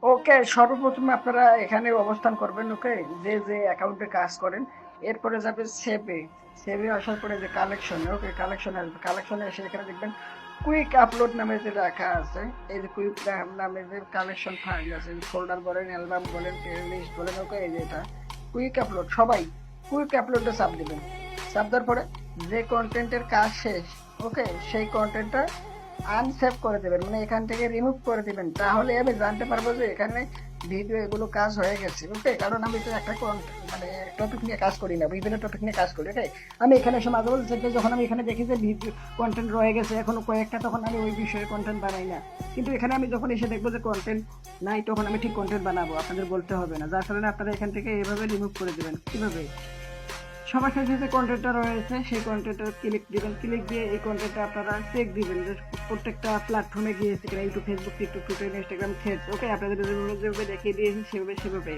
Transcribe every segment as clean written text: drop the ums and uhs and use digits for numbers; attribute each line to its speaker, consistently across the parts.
Speaker 1: ওকে, সর্বপ্রথমে আপনারা এখানে অবস্থান করবেন। ওকে, যে যে অ্যাকাউন্টে কাজ করেন, এরপরে যাবে সেভে। সেভে আসার পরে যে কালেকশন, ওকে কালেকশনে আসবে। কালেকশনে এসে এখানে দেখবেন কুইক আপলোড নামে যে লেখা আছে, এই যে কুইক নামে যে কালেকশন ফাইল আছে, ফোল্ডার বলেন, অ্যালবাম বলেন, লিস্ট বলেন, ওকে এই যে এটা কুইক আপলোড। সবাই কুইক আপলোডে চাপ দিবেন। চাপ দেওয়ার পরে যে কন্টেন্টের কাজ শেষ, ওকে সেই কন্টেন্টটা আনসেভ করে দেবেন, মানে এখান থেকে রিমুভ করে দিবেন। তাহলে আমি জানতে পারবো যে এখানে ভিডিও এগুলো কাজ হয়ে গেছে। ওকে, কারণ আমি তো একটা মানে টপিক নিয়ে কাজ করি না, বিভিন্ন টপিক নিয়ে কাজ করি। ওকে, আমি এখানে এসে মাঝে মাঝে থেকে যখন আমি এখানে দেখি যে ভিডিও কন্টেন্ট রয়ে গেছে এখনো কয়েকটা, তখন আমি ওই বিষয়ে কন্টেন্ট বানাই না। কিন্তু এখানে আমি যখন এসে দেখবো যে কন্টেন্ট নাই, তখন আমি ঠিক কন্টেন্ট বানাবো, আপনাদের বলতে হবে না। যার কারণে আপনারা এখান থেকে এইভাবে রিমুভ করে দেবেন। কিভাবে? সবার সাথে যে কন্টেন্টটা রয়েছে সেই কন্টেন্টটা ক্লিক দিবেন। ক্লিক দিয়ে এই কন্টেন্টটা আপনারা চেক দিবেন যে প্রত্যেকটা প্ল্যাটফর্মে গিয়েছে কিনা, YouTube, Facebook, TikTok, Twitter, Instagram, Threads. Okay, আপনাদের যেভাবে দেখিয়ে দিয়েছি সেভাবে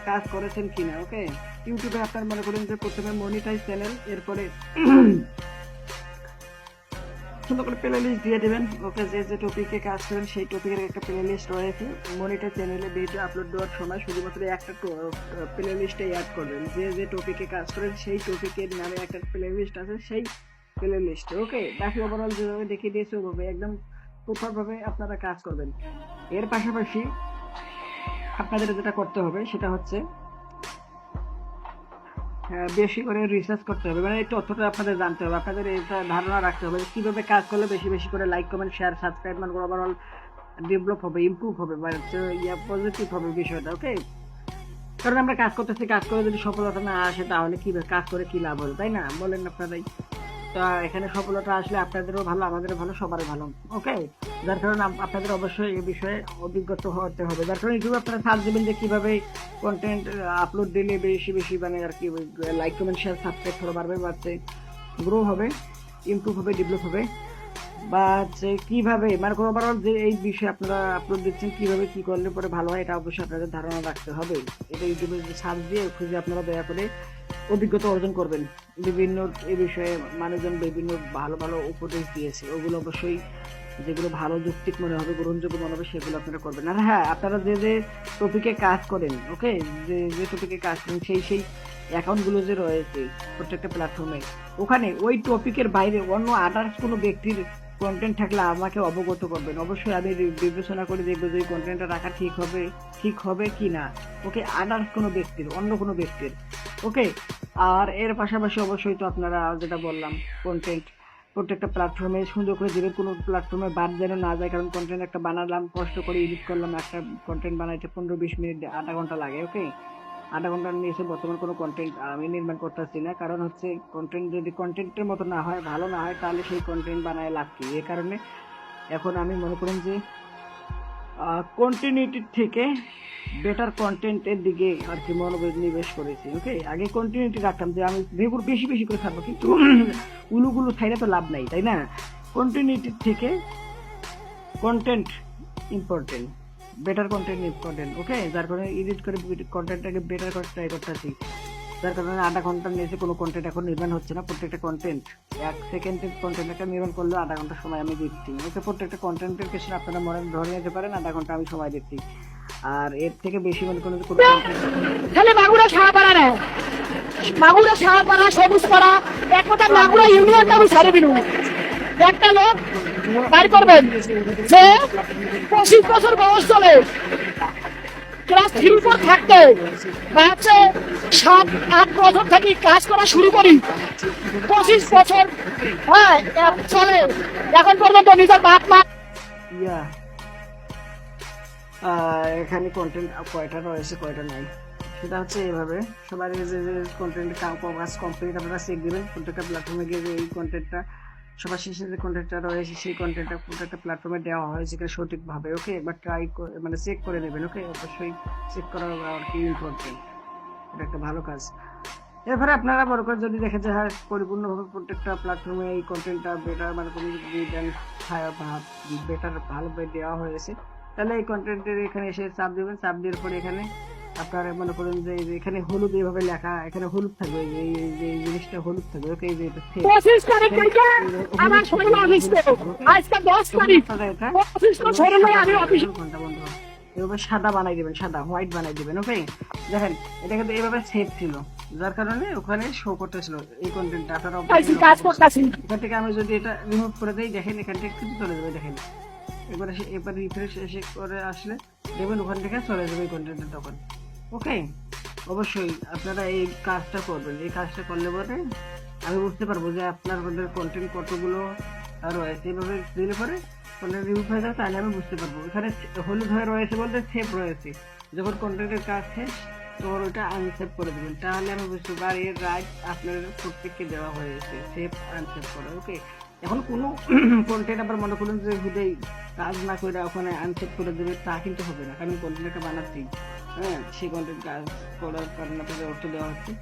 Speaker 1: কাজ করেছেন কিনা। ওকে, ইউটিউবে আপনার মনে করেন যে প্রথমে মনিটাইজ চ্যানেল, এরপরে সুন্দর করে প্লে লিস্ট দিয়ে দেবেন। ওকে, যে যে টপিকে কাজ করেন সেই টপিকের একটা প্লে লিস্ট রয়েছে। মনিটর চ্যানেলে ভিডিও আপলোড দেওয়ার সময় শুধুমাত্র একটা প্লে লিস্টে অ্যাড করবেন। যে যে টপিকে কাজ করেন সেই টপিকের নামে একটা প্লে লিস্ট আছে, সেই প্লে লিস্টে। ওকে, বাকি ওভারঅল যেভাবে দেখিয়ে দিয়েছে ওভাবে একদম প্রপারভাবে আপনারা কাজ করবেন। এর পাশাপাশি আপনাদের যেটা করতে হবে সেটা হচ্ছে বেশি করে রিসার্চ করতে হবে, মানে এই তথ্যটা আপনাদের জানতে হবে। আপনাদের এটা ধারণা রাখতে হবে কীভাবে কাজ করলে বেশি বেশি করে লাইক, কমেন্ট, শেয়ার, সাবস্ক্রাইব, মানে ওভারঅল ডেভেলপ হবে, ইমপ্রুভ হবে, বা পজিটিভ হবে বিষয়টা। ওকে, কারণ আমরা কাজ করতেছি, কাজ করে যদি সফলতা না আসে তাহলে কী কাজ করে কী লাভ হলো, তাই না? বলেন আপনারাই। তো এখানে সফলতা আসলে আপনাদেরও ভালো, আমাদেরও ভালো, সবারই ভালো। ওকে, যার কারণে আপনাদের অবশ্যই এই বিষয়ে অভিজ্ঞতা হতে হবে। যার কারণে ইউটিউবে আপনারা সার্চ দেবেন যে কীভাবে কন্টেন্ট আপলোড দিলে বেশি বেশি মানে আর কি like, comment, share, subscribe through বাড়বে, বাড়ছে গ্রো হবে, ইমপ্রুভ হবে, ডেভেলপ হবে, বা হচ্ছে কীভাবে মানে ওভারঅল যে এই বিষয়ে আপনারা আপলোড দিচ্ছেন কীভাবে কী করলে পরে ভালো হয়, এটা অবশ্যই আপনাদের ধারণা রাখতে হবে। এটা ইউটিউবে সার্চ দিয়ে খুঁজে আপনারা দয়া করে অভিজ্ঞতা অর্জন করবেন। বিভিন্ন এই বিষয়ে মানুষজন বিভিন্ন ভালো ভালো উপদেশ দিয়েছে, ওগুলো অবশ্যই যেগুলো ভালো যৌক্তিক মনে হবে, গ্রহণযোগ্য মনে হবে, সেগুলো আপনারা করবেন। আর হ্যাঁ, আপনারা যে যে টপিকে কাজ করেন, ওকে, যে যে টপিকে কাজ করেন সেই অ্যাকাউন্টগুলো যে রয়েছে প্রত্যেকটা প্ল্যাটফর্মে, ওখানে ওই টপিকের বাইরে অন্য আদার্স কোনো ব্যক্তির কন্টেন্ট থাকলে আমাকে অবগত করবেন। অবশ্যই আমি বিবেচনা করে দেখবো যে কন্টেন্টটা রাখা ঠিক হবে কি না। ওকে, আদার্স কোনো ব্যক্তির, অন্য কোনো ব্যক্তির। ওকে, আর এর পাশাপাশি অবশ্যই তো আপনারা যেটা বললাম, কন্টেন্ট প্রত্যেকটা প্ল্যাটফর্মে সুন্দর করে দেবেন, কোনো প্ল্যাটফর্মে বাদ যেন না যায়। কারণ কন্টেন্ট একটা বানালাম, কষ্ট করে এডিট করলাম, একটা কন্টেন্ট বানাইতে 15-20 মিনিট, আধা ঘন্টা লাগে। ওকে, আধা ঘন্টা নিয়ে এসে বর্তমান কোনো কন্টেন্ট আমি নির্মাণ করতেছি না। কারণ হচ্ছে কন্টেন্ট যদি কন্টেন্টের মতো না হয়, ভালো না হয়, তাহলে সেই কন্টেন্ট বানায় লাভ কি? এই কারণে এখন আমি মনে করেন যে কন্টিনিউটির থেকে বেটার কন্টেন্টের দিকে আর কি মনোনিবেশ করেছি। ওকে, আগে কন্টিনিউটি রাখতাম যে আমি বেশি বেশি করে থাকবো, কিন্তু উলুগুলো ছাইলে তো লাভ নাই, তাই না? কন্টিনিউটির থেকে content important, better content important. Okay, যার কারণে এডিট করে কন্টেন্টটাকে বেটার করে ট্রাই করতেছি। যার কারণে আধা ঘন্টার নিচে কোনো কন্টেন্ট এখন নির্মাণ হচ্ছে না। প্রত্যেকটা কন্টেন্ট 1 সেকেন্ডের কন্টেন্ট একটা নির্মাণ করলেও আধা ঘন্টা সময় আমি দিচ্ছি। ওকে, প্রত্যেকটা কন্টেন্টের পেছনে আপনারা মনে ধরে নিতে পারেন আধা ঘন্টা আমি সময় দিচ্ছি। আর এর থেকে বেশি মনে করেন কোনো
Speaker 2: তাহলে মাগুরা সাহাপাড়া না, মাগুরা সাহাপাড়া, সবুজ পাড়া, এক কথা মাগুরা ইউনিয়নটা আমি ছাড়ে দিন। একটা লোক বাড়ি করবেন যে 25 বছর বয়স চলে, ক্লাস 3-4 থাকতে হচ্ছে 7-8 বছর থেকে কাজ করা শুরু করি, 25 বছর হ্যাঁ চলে, এখন পর্যন্ত নিজের বাপ মা।
Speaker 1: এখানে কন্টেন্ট কয়টা রয়েছে কয়টা নাই সেটা হচ্ছে এইভাবে। সবার যে যে কন্টেন্ট কাজ কমপ্লিট আপনারা চেক দেবেন প্রত্যেকটা প্ল্যাটফর্মে গিয়ে, যে এই কন্টেন্টটা সবার শেষে যে কন্টেন্টটা রয়েছে সেই কন্টেন্টটা প্রত্যেকটা প্ল্যাটফর্মে দেওয়া হয়েছে কিনা সঠিকভাবে। ওকে, একবার ট্রাই মানে চেক করে নেবেন। ওকে, অবশ্যই চেক করা আর কি ইম্পর্টেন্ট, এটা একটা ভালো কাজ। এরপরে আপনারা বড় করে যদি দেখেন যে হ্যাঁ পরিপূর্ণভাবে প্রত্যেকটা প্ল্যাটফর্মে এই কন্টেন্টটা বেটার মানে কোনো বেটার ভালোভাবে দেওয়া হয়েছে, তাহলে এই কন্টেন্টের এখানে এসে চাপ দেবেন। চাপ দেওয়ার পরে এখানে আপনারা মনে করেন যে এখানে হলুদ এইভাবে লেখা, এখানে হলুদ থাকবে, এই যে জিনিসটা হলুদ থাকবে। ওকে, এই যে
Speaker 2: আমার শরীর অফিস আজকে 10 তারিখ, 25 শরীর আমি অফিস
Speaker 1: ঘন্টা বন্ধ এভাবে সাদা বানাই দিবেন, সাদা হোয়াইট বানাই দিবেন। ওকে, দেখেন এটা কিন্তু এইভাবে সেভ ছিল, যার কারণে ওখানে শো করতেছিল এই কন্টেন্টটা। আপনারা
Speaker 2: কাজ করতেছি।
Speaker 1: এখান থেকে আমি যদি এটা রিমুভ করে দিই, দেখেন এখান থেকে কিন্তু চলে যাবে। দেখেন এবার রিফ্রেশ এসে করে আসলে দেখবেন ওখান থেকে চলে যাবে এই কন্টেন্টটা তখন। ওকে, অবশ্যই আপনারা এই কাজটা করবেন। এই কাজটা করলে পরে আমি বুঝতে পারবো যে আপনার কন্টেন্ট কতগুলো রয়েছে। এইভাবে দিলে পরে কন্টেন্ট রিমুভ হয়ে যাবে, তাহলে আমি বুঝতে পারবো। এখানে হলুদ হয়ে রয়েছে বলতে সেভ রয়েছে, যখন কন্টেন্টের কাজ শেষ তখন ওইটা আনসেভ করে দেবেন, তাহলে আমি বুঝতে পারবো। আর এর রাইট আপনার প্রত্যেককে দেওয়া হয়েছে সেভ আনসেভ করা। ওকে, এখন কোনো কন্টেন্ট আবার মনে করুন যে হুদেই কাজ না করে ওখানে আনসেভ করে দেবে, তা কিন্তু হবে না, কারণ কন্টেন্ট একটা বানাচ্ছি। হ্যাঁ, সেই কন্টেন্ট কাজ করার কারণে আপনাদের অর্থ দেওয়া হচ্ছে।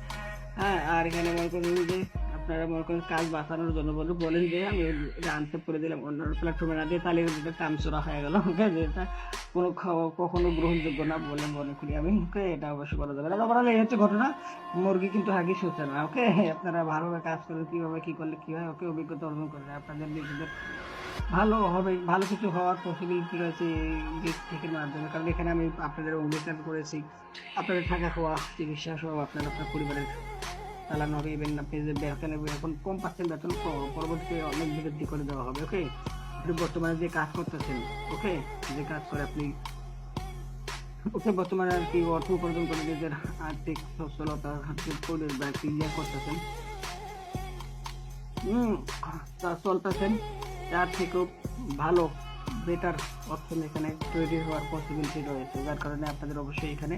Speaker 1: হ্যাঁ, আর এখানে মনে করুন যে আপনারা মনে করেন কাজ বাঁচানোর জন্য বলেন যে আমি এটা আনসেভ করে দিলাম অন্য প্ল্যাটফর্মে না দিয়ে, তাহলে এটা কামচোরা হয়ে গেল। ওকে, যেটা কোনো কখনো গ্রহণযোগ্য না বলে মনে করি আমি। ওকে, এটা অবশ্যই করা যাবে না। তারপরে এই হচ্ছে ঘটনা, মুরগি কিন্তু হাগিস হচ্ছে না। ওকে, আপনারা ভালোভাবে কাজ করেন, কীভাবে কী করলে কী হয়, ওকে, অভিজ্ঞতা অর্জন করেন, আপনাদের নিজেদের ভালো হবে, ভালো কিছু হওয়ার পসিবিলিটি রয়েছে এই দিক থেকে মাধ্যমে। কারণ এখানে আমি আপনাদের অঙ্গীকার করেছি আপনাদের থাকা খাওয়া চিকিৎসা সহ আপনার পরিবারের চালানো হবে। ইভেন আপনি যে বেতন এখন কম পাচ্ছেন, বেতন পরবর্তীতে অনেক বৃদ্ধি করে দেওয়া হবে। ওকে, আপনি বর্তমানে যে কাজ করতেছেন, ওকে, যে কাজ করে আপনি বর্তমানে আর কি অর্থ উপার্জন করে নিজের আর্থিক সচ্ছলতা করতেছেন, তা চলতেছেন, তার থেকেও ভালো বেটার অপশন এখানে তৈরি হওয়ার পসিবিলিটি রয়েছে, যার কারণে আপনাদের অবশ্যই এখানে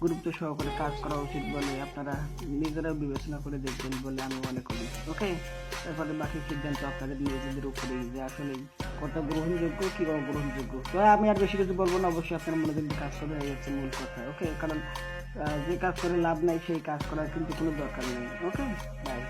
Speaker 1: গুরুত্ব সহকারে কাজ করা উচিত বলে আপনারা নিজেরাও বিবেচনা করে দেখবেন বলে আমি মনে করি। ওকে, তারপরে বাকি সিদ্ধান্ত আপনাদের নিজেদের উপরেই, যে আসলে কত গ্রহণযোগ্য কি অগ্রহণযোগ্য। তো আমি আর বেশি কিছু বলবো না, অবশ্যই আপনার মনোযোগ দিয়ে কাজ করবে, এই হচ্ছে মূল কথা। ওকে, কারণ যে কাজ করে লাভ নাই সেই কাজ করার কিন্তু কোনো দরকার নেই। ওকে, বাই।